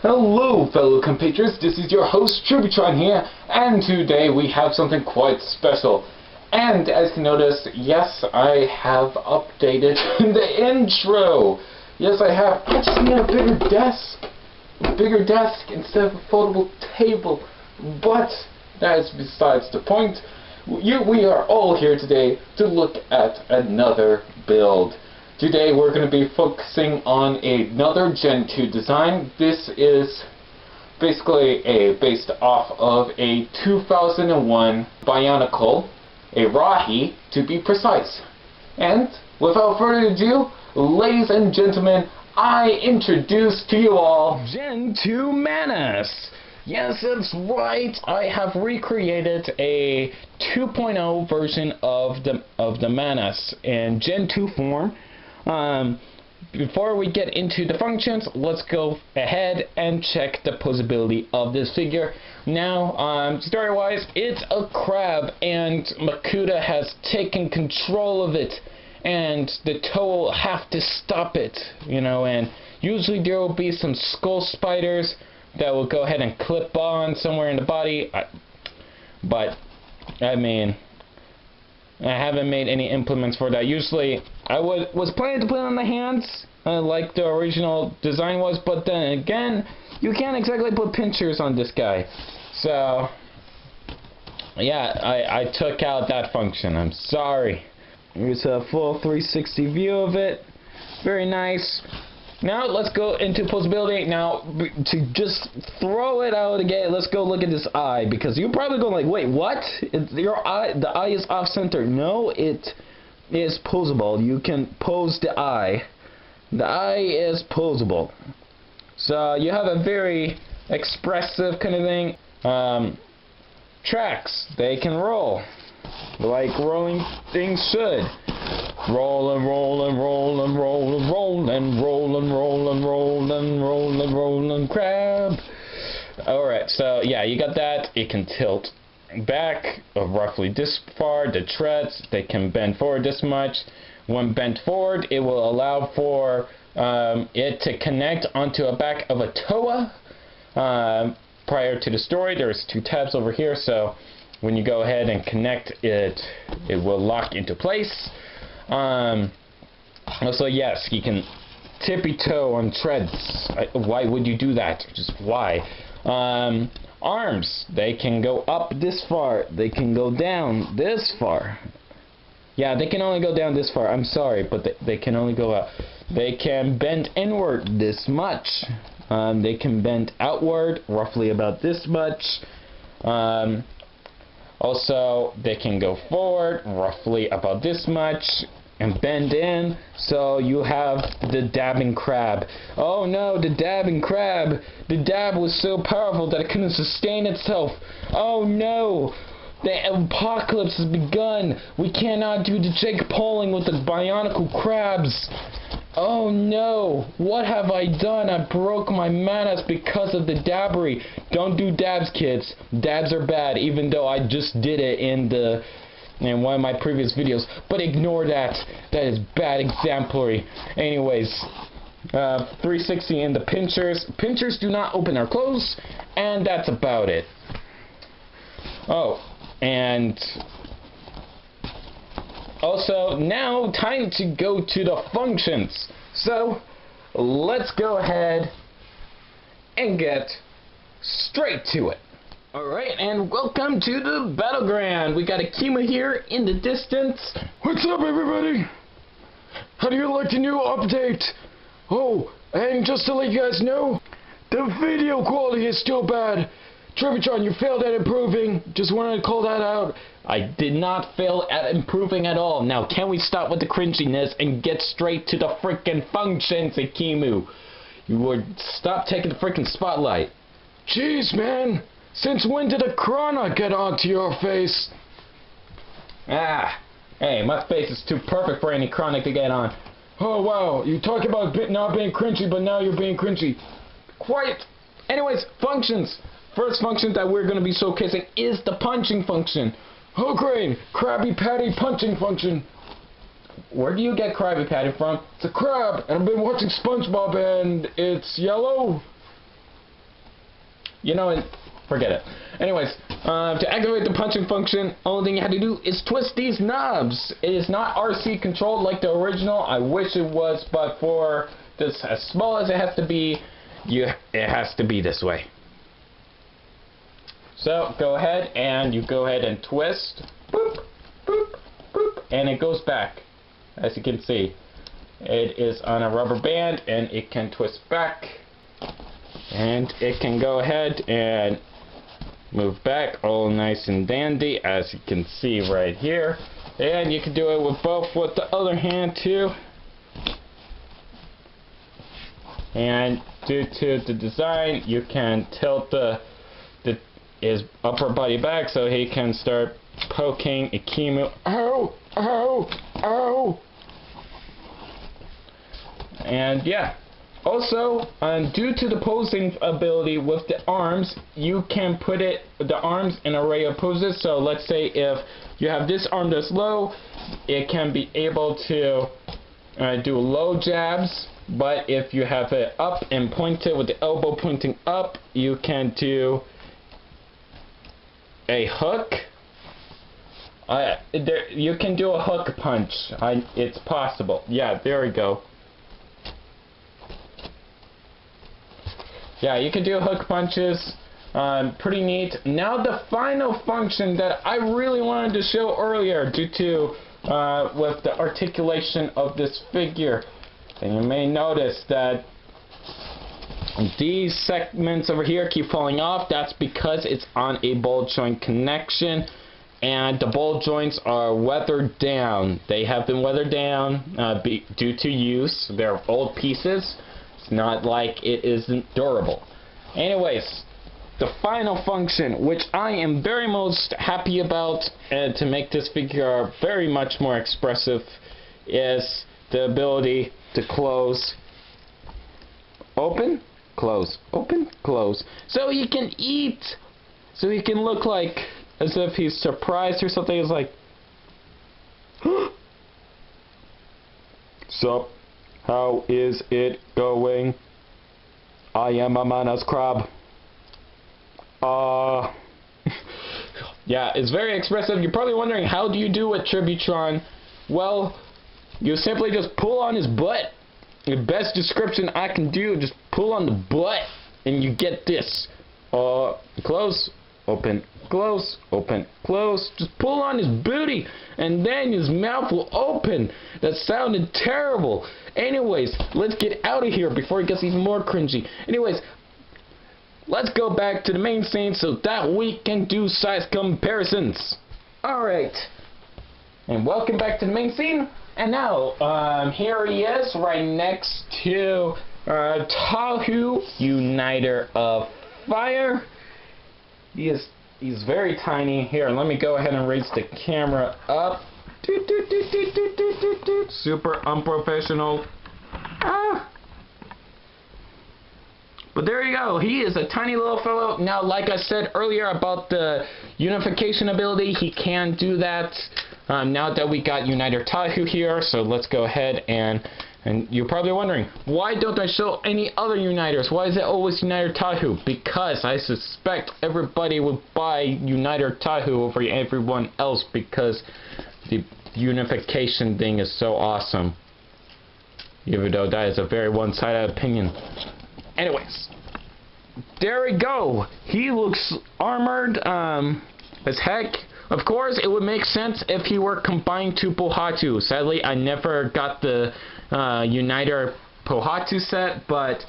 Hello fellow compatriots, this is your host Tributron here, and today we have something quite special. And as you can notice, yes, I have updated the intro. Yes, I have. I just need a bigger desk instead of a foldable table. But that is besides the point. We are all here today to look at another build. Today we're going to be focusing on another Gen 2 design. This is basically based off of a 2001 Bionicle, a Rahi to be precise. And without further ado, ladies and gentlemen, I introduce to you all Gen 2 Manus. Yes, that's right. I have recreated a 2.0 version of the Manus in Gen 2 form. Before we get into the functions, let's go ahead and check the posability of this figure. Now, story-wise, it's a crab, and Makuta has taken control of it, and the toe will have to stop it, you know, and usually there will be some skull spiders that will go ahead and clip on somewhere in the body, but, I mean, I haven't made any implements for that. Usually, I was planning to put it on the hands, like the original design was, but then again, you can't exactly put pinchers on this guy. So, yeah, I took out that function. I'm sorry. Here's a full 360 view of it. Very nice. Now let's go into posability. Now to just throw it out again, let's go look at this eye, because you're probably going like, wait, what? Your eye, the eye is off center. No, it is posable. You can pose the eye. The eye is posable. So you have a very expressive kind of thing. Tracks, they can roll like rolling things should. Roll and roll and roll and roll and roll and roll and roll and roll and roll and roll and crab. Alright, so yeah, you got that. It can tilt back roughly this far. The treads, they can bend forward this much. When bent forward, it will allow for it to connect onto a back of a toa. Prior to the story, there's two tabs over here, so when you go ahead and connect it, it will lock into place. Also, yes, you can tippy toe on treads. Why would you do that? Just why? Arms, they can go up this far. They can go down this far. Yeah, they can only go down this far. I'm sorry, but they can only go up. They can bend inward this much. They can bend outward roughly about this much. Also, they can go forward roughly about this much and bend in, so you have the dabbing crab. Oh no, the dabbing crab! The dab was so powerful that it couldn't sustain itself. Oh no! The apocalypse has begun! We cannot do the Jake Pauling with the Bionicle crabs! Oh no! What have I done? I broke my Manus because of the dabbery. Don't do dabs, kids. Dabs are bad, even though I just did it in one of my previous videos. But ignore that. That is bad exemplary. Anyways, 360 in the pinchers. Pinchers do not open or close, and that's about it. Oh, and also, now time to go to the functions. So, let's go ahead and get straight to it. Alright, and welcome to the battleground. We got Akima here in the distance. What's up, everybody? How do you like the new update? Oh, and just to let you guys know, the video quality is still bad. Tributron, you failed at improving. Just wanted to call that out. I did not fail at improving at all. Now, can we stop with the cringiness and get straight to the frickin' functions, Akimu? You would stop taking the frickin' spotlight. Jeez, man. Since when did a Krana get onto your face? Ah, hey, my face is too perfect for any chronic to get on. Oh, wow. You talk about not being cringy, but now you're being cringy. Quiet. Anyways, functions. First function that we're going to be showcasing is the punching function. Oh great, Krabby Patty punching function. Where do you get Krabby Patty from? It's a crab, and I've been watching SpongeBob, and it's yellow. You know what? Forget it. Anyways, to activate the punching function, only thing you have to do is twist these knobs. It is not RC controlled like the original. I wish it was, but for this, as small as it has to be, it has to be this way. So go ahead and you go ahead and twist, boop, boop, boop, and it goes back. As you can see, it is on a rubber band and it can twist back, and it can go ahead and move back, all nice and dandy, as you can see right here. And you can do it with both with the other hand too. And due to the design, you can tilt his upper body back so he can start poking a key move. Ow! Ow! Ow! And yeah. Also, due to the posing ability with the arms, you can put the arms in an array of poses. So let's say if you have this arm that's low, it can be able to do low jabs. But if you have it up and pointed with the elbow pointing up, you can do a hook. You can do a hook punch. It's possible. Yeah, there we go. Yeah, you can do hook punches. Pretty neat. Now the final function that I really wanted to show earlier, due to with the articulation of this figure. And you may notice that these segments over here keep falling off. That's because it's on a ball joint connection, and the ball joints are weathered down. They have been weathered down due to use. They're old pieces. It's not like it isn't durable. Anyways, the final function, which I am very most happy about, and to make this figure very much more expressive, is the ability to close, open, close, open, close. So he can eat. So he can look like as if he's surprised or something. It's like, sup? How is it going? I am a Manas crab. Yeah, it's very expressive. You're probably wondering, how do you do a Tributron? Well, you simply just pull on his butt. The best description I can do, just pull on the butt, and you get this. Close, open, close, open, close. Just pull on his booty, and then his mouth will open. That sounded terrible. Anyways, let's get out of here before it gets even more cringy. Anyways, let's go back to the main scene so that we can do size comparisons. Alright, and welcome back to the main scene. And now, here he is, right next to Tahu, Uniter of Fire. He's very tiny. Here, let me go ahead and raise the camera up. Super unprofessional. But there you go. He is a tiny little fellow. Now, like I said earlier about the unification ability, he can do that. Now that we got Uniter Tahu here, so let's go ahead and you're probably wondering, why don't I show any other Uniters? Why is it always Uniter Tahu? Because I suspect everybody would buy Uniter Tahu over everyone else because the unification thing is so awesome. Even though that is a very one-sided opinion. Anyways, there we go. He looks armored as heck. Of course, it would make sense if he were combined to Pohatu. Sadly, I never got the Uniter Pohatu set, but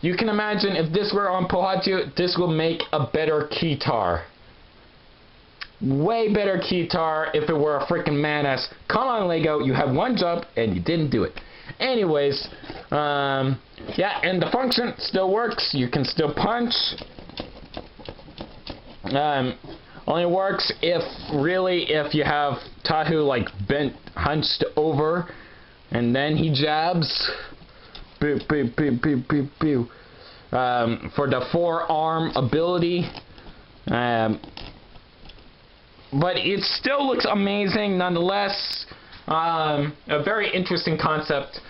you can imagine if this were on Pohatu, this will make a better Keytar. Way better Keytar if it were a freaking Manus. Come on, Lego, you have one job and you didn't do it. Anyways, yeah, and the function still works. You can still punch. Only works if you have Tahu like bent, hunched over, and then he jabs. Pew, pew, pew, pew, pew, pew. For the forearm ability. But it still looks amazing nonetheless. A very interesting concept.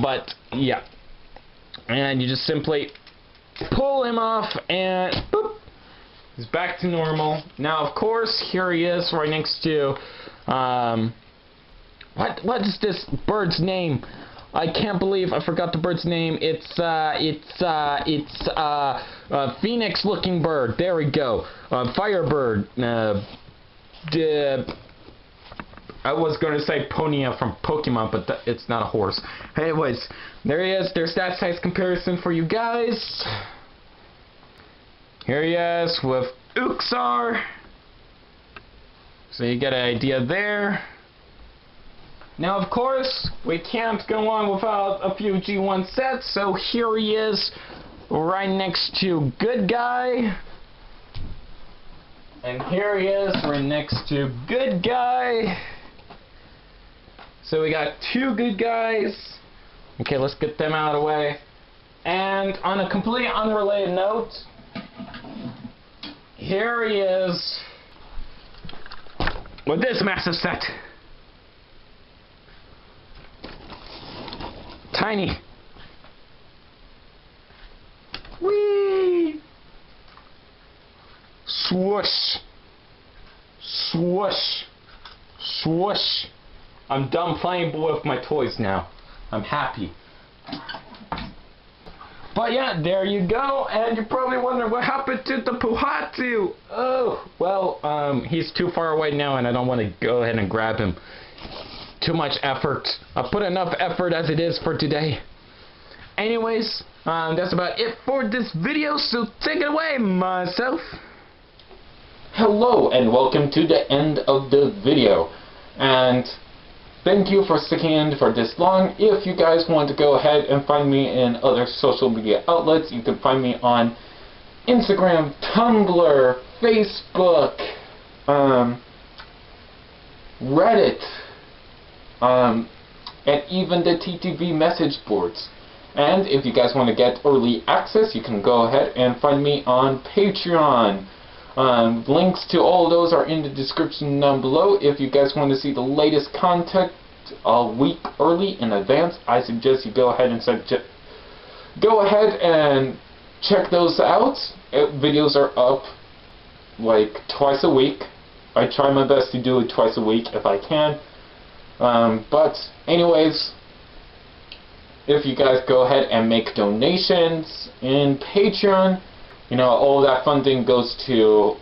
But yeah. And you just simply pull him off and boop. He's back to normal. Now, of course, here he is right next to, what is this bird's name? I can't believe I forgot the bird's name. It's phoenix-looking bird. There we go. Firebird. I was going to say Ponia from Pokemon, but it's not a horse. Anyways, there he is. There's that size comparison for you guys. Here he is with Uxar. So you get an idea there. Now, of course, we can't go on without a few G1 sets, so here he is right next to Good Guy. And here he is right next to Good Guy. So we got two Good Guys. Okay, let's get them out of the way. And on a completely unrelated note, here he is with this massive set. Tiny. Whee! Swoosh. Swoosh. Swoosh. I'm done playing with my toys now. I'm happy. But yeah, there you go. And you're probably wondering what happened to the Puhatu. Oh, well, he's too far away now and I don't want to go ahead and grab him. Too much effort. I put enough effort as it is for today. Anyways, that's about it for this video, so take it away, myself. Hello and welcome to the end of the video. And thank you for sticking in for this long. If you guys want to go ahead and find me in other social media outlets, you can find me on Instagram, Tumblr, Facebook, Reddit, and even the TTV message boards. And if you guys want to get early access, you can go ahead and find me on Patreon. Links to all those are in the description down below. If you guys want to see the latest content a week early in advance, I suggest you go ahead and check those out. Videos are up like twice a week. I try my best to do it twice a week if I can. But anyways, if you guys go ahead and make donations in Patreon, you know, all that funding goes to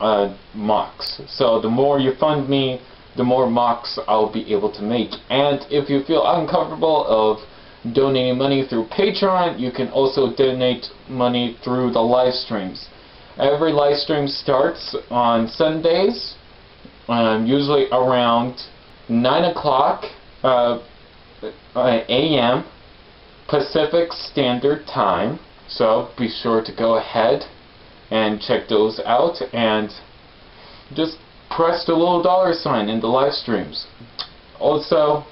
MOCs. So the more you fund me, the more MOCs I'll be able to make. And if you feel uncomfortable of donating money through Patreon, you can also donate money through the live streams. Every live stream starts on Sundays, usually around 9 o'clock a.m. Pacific Standard Time. So be sure to go ahead and check those out and just press the little $sign in the live streams. Also,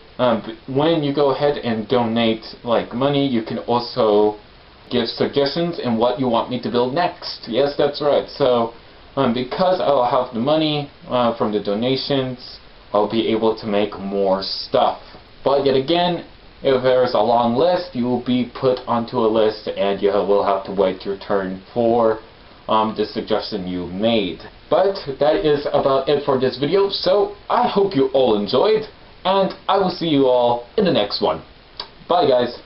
when you go ahead and donate like money, you can also give suggestions in what you want me to build next. Yes, that's right. So because I'll have the money from the donations, I'll be able to make more stuff. But yet again, if there's a long list, you will be put onto a list and you will have to wait your turn for the suggestion you made. But that is about it for this video, so I hope you all enjoyed, and I will see you all in the next one. Bye guys.